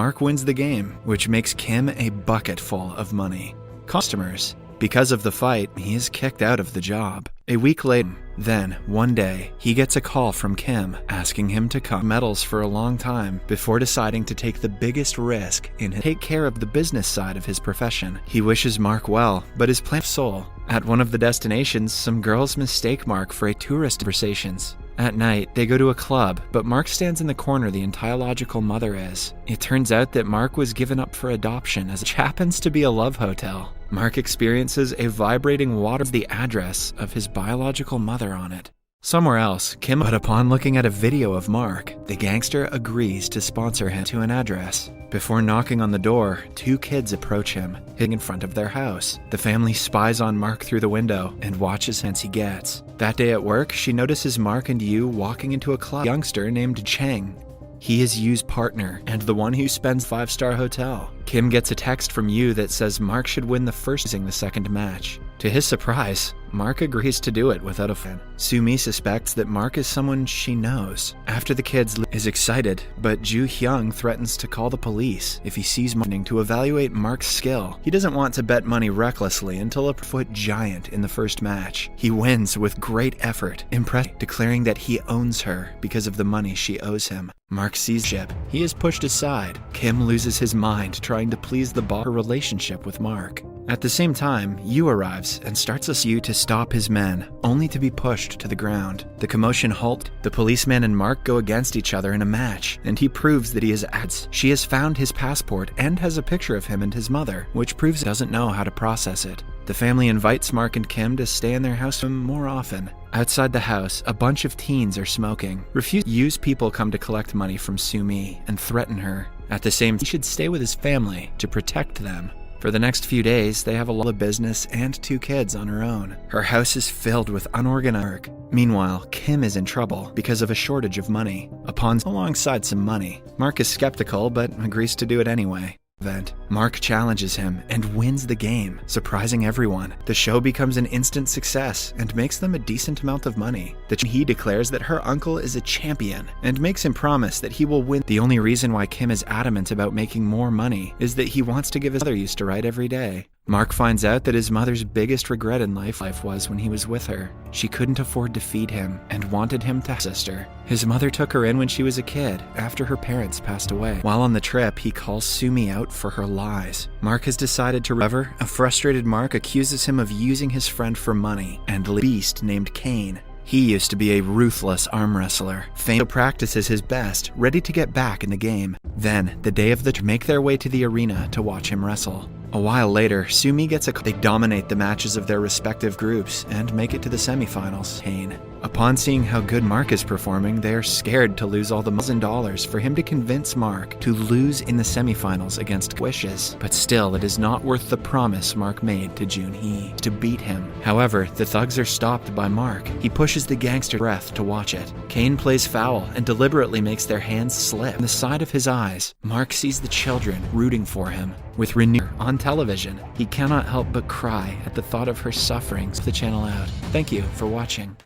Mark wins the game, which makes Kim a bucket full of money. Customers. Because of the fight, he is kicked out of the job. A week later, then, one day, he gets a call from Kim asking him to cut metals for a long time before deciding to take the biggest risk in take care of the business side of his profession. He wishes Mark well, but his plan soul. At one of the destinations, some girls mistake Mark for a tourist conversations. At night, they go to a club, but Mark stands in the corner the biological mother is. It turns out that Mark was given up for adoption as it happens to be a love hotel. Mark experiences a vibrating water with the address of his biological mother on it. Somewhere else, Kim, but upon looking at a video of Mark, the gangster agrees to sponsor him to an address. Before knocking on the door, two kids approach him, hitting in front of their house. The family spies on Mark through the window and watches as he gets. That day at work, she notices Mark and Yu walking into a club. Youngster named Cheng. He is Yu's partner and the one who spends five-star hotel. Kim gets a text from Yu that says Mark should win the first, losing the second match. To his surprise, Mark agrees to do it without a fan. Sumi suspects that Mark is someone she knows. After the kids is excited, but Ju Hyung threatens to call the police if he sees Mark to evaluate Mark's skill. He doesn't want to bet money recklessly until a foot giant in the first match. He wins with great effort, declaring that he owns her because of the money she owes him. Mark sees ship. He is pushed aside. Kim loses his mind trying to please her relationship with Mark. At the same time, Yu arrives and starts us Yu to stop his men, only to be pushed to the ground. The commotion halts. The policeman and Mark go against each other in a match, and he proves that he is ads. She has found his passport and has a picture of him and his mother, which proves he doesn't know how to process it. The family invites Mark and Kim to stay in their house more often. Outside the house, a bunch of teens are smoking. Yu's people come to collect money from Sumi and threaten her. At the same time, he should stay with his family to protect them. For the next few days, they have a lot of business and two kids on her own. Her house is filled with unorganized work. Meanwhile, Kim is in trouble because of a shortage of money. Alongside some money, Mark is skeptical but agrees to do it anyway. Mark challenges him and wins the game, surprising everyone. The show becomes an instant success and makes them a decent amount of money. He declares that her uncle is a champion and makes him promise that he will win. The only reason why Kim is adamant about making more money is that he wants to give his mother used to write every day. Mark finds out that his mother's biggest regret in life was when he was with her. She couldn't afford to feed him and wanted him to sister. His mother took her in when she was a kid, after her parents passed away. While on the trip, he calls Sumi out for her lies. Mark has decided to recover. A frustrated Mark accuses him of using his friend for money and a beast named Kane. He used to be a ruthless arm wrestler. Fame practices his best, ready to get back in the game. Then, the day of the make their way to the arena to watch him wrestle. A while later, Sumi gets a call. They dominate the matches of their respective groups and make it to the semifinals. Kane. Upon seeing how good Mark is performing, they are scared to lose all the $1,000 for him to convince Mark to lose in the semifinals against Wishes. But still, it is not worth the promise Mark made to Junhee to beat him. However, the thugs are stopped by Mark. He pushes the gangster breath to watch it. Kane plays foul and deliberately makes their hands slip on the side of his eyes. Mark sees the children rooting for him. With Renee on television, he cannot help but cry at the thought of her suffering. The channel out. Thank you for watching.